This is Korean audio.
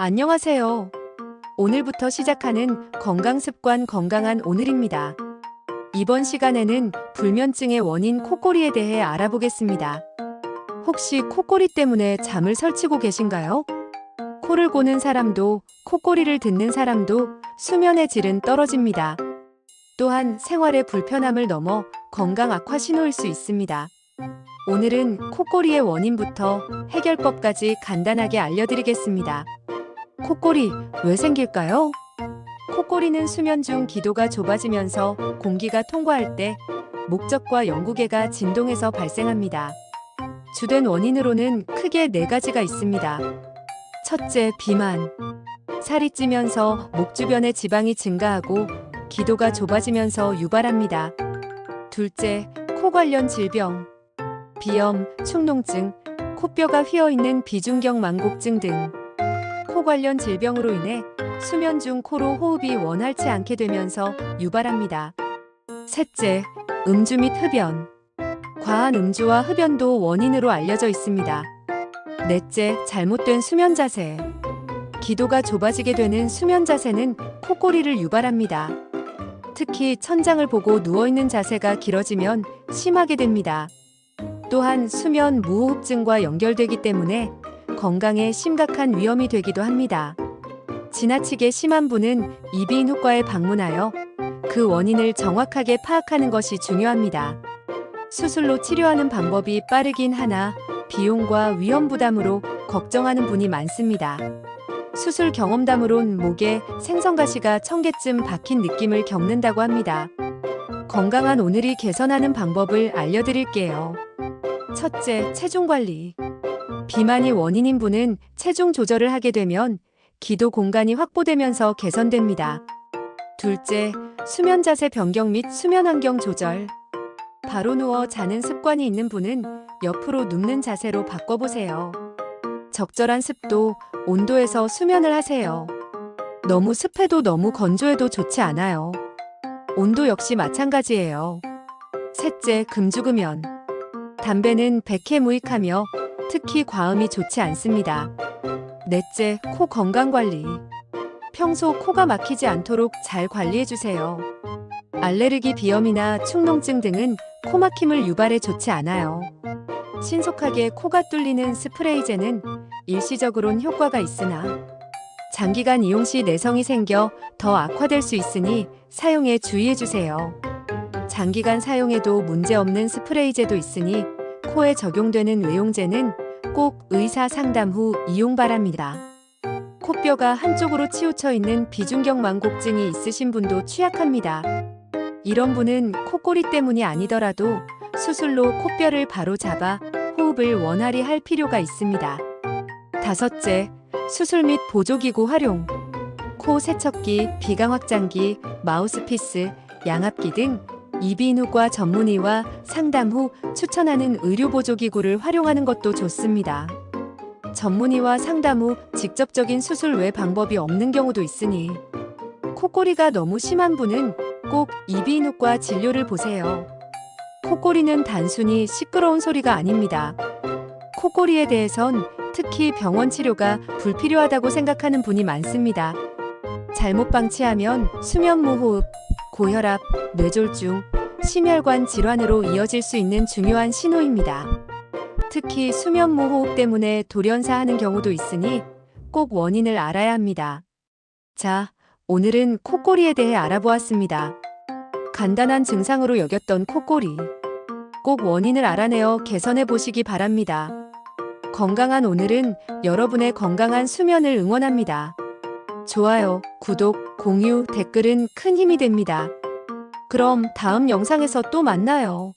안녕하세요. 오늘부터 시작하는 건강습관 건강한 오늘입니다. 이번 시간에는 불면증의 원인 코골이에 대해 알아보겠습니다. 혹시 코골이 때문에 잠을 설치고 계신가요? 코를 고는 사람도, 코골이를 듣는 사람도 수면의 질은 떨어집니다. 또한 생활의 불편함을 넘어 건강 악화 신호일 수 있습니다. 오늘은 코골이의 원인부터 해결법까지 간단하게 알려드리겠습니다. 코골이 왜 생길까요? 코골이는 수면 중 기도가 좁아지면서 공기가 통과할 때 목젖과 영구개가 진동해서 발생합니다. 주된 원인으로는 크게 4가지가 있습니다. 첫째, 비만. 살이 찌면서 목 주변의 지방이 증가하고 기도가 좁아지면서 유발합니다. 둘째, 코 관련 질병. 비염, 축농증, 코뼈가 휘어있는 비중격 망곡증 등 코 관련 질병으로 인해 수면 중 코로 호흡이 원활치 않게 되면서 유발합니다. 셋째, 음주 및 흡연. 과한 음주와 흡연도 원인으로 알려져 있습니다. 넷째, 잘못된 수면 자세. 기도가 좁아지게 되는 수면 자세는 코골이를 유발합니다. 특히 천장을 보고 누워있는 자세가 길어지면 심하게 됩니다. 또한 수면 무호흡증과 연결되기 때문에 건강에 심각한 위험이 되기도 합니다. 지나치게 심한 분은 이비인후과에 방문하여 그 원인을 정확하게 파악하는 것이 중요합니다. 수술로 치료하는 방법이 빠르긴 하나 비용과 위험 부담으로 걱정하는 분이 많습니다. 수술 경험담으론 목에 생선가시가 1000개쯤 박힌 느낌을 겪는다고 합니다. 건강한 오늘이 개선하는 방법을 알려드릴게요. 첫째, 체중 관리. 비만이 원인인 분은 체중 조절을 하게 되면 기도 공간이 확보되면서 개선됩니다. 둘째, 수면 자세 변경 및 수면 환경 조절. 바로 누워 자는 습관이 있는 분은 옆으로 눕는 자세로 바꿔보세요. 적절한 습도, 온도에서 수면을 하세요. 너무 습해도 너무 건조해도 좋지 않아요. 온도 역시 마찬가지예요. 셋째, 금주금연. 담배는 백해무익하며 특히 과음이 좋지 않습니다. 넷째, 코 건강관리. 평소 코가 막히지 않도록 잘 관리해주세요. 알레르기 비염이나 축농증 등은 코 막힘을 유발해 좋지 않아요. 신속하게 코가 뚫리는 스프레이제는 일시적으론 효과가 있으나 장기간 이용 시 내성이 생겨 더 악화될 수 있으니 사용에 주의해주세요. 장기간 사용해도 문제없는 스프레이제도 있으니 코에 적용되는 외용제는 꼭 의사 상담 후 이용 바랍니다. 코뼈가 한쪽으로 치우쳐 있는 비중격 망곡증이 있으신 분도 취약합니다. 이런 분은 코골이 때문이 아니더라도 수술로 코뼈를 바로 잡아 호흡을 원활히 할 필요가 있습니다. 다섯째, 수술 및 보조기구 활용. 코 세척기, 비강 확장기, 마우스피스, 양압기 등 이비인후과 전문의와 상담 후 추천하는 의료보조기구를 활용하는 것도 좋습니다. 전문의와 상담 후 직접적인 수술 외 방법이 없는 경우도 있으니 코골이가 너무 심한 분은 꼭 이비인후과 진료를 보세요. 코골이는 단순히 시끄러운 소리가 아닙니다. 코골이에 대해선 특히 병원 치료가 불필요하다고 생각하는 분이 많습니다. 잘못 방치하면 수면무호흡, 고혈압, 뇌졸중, 심혈관 질환으로 이어질 수 있는 중요한 신호입니다. 특히 수면무호흡 때문에 돌연사하는 경우도 있으니 꼭 원인을 알아야 합니다. 자, 오늘은 코골이에 대해 알아보았습니다. 간단한 증상으로 여겼던 코골이. 꼭 원인을 알아내어 개선해 보시기 바랍니다. 건강한 오늘은 여러분의 건강한 수면을 응원합니다. 좋아요, 구독, 공유, 댓글은 큰 힘이 됩니다. 그럼 다음 영상에서 또 만나요.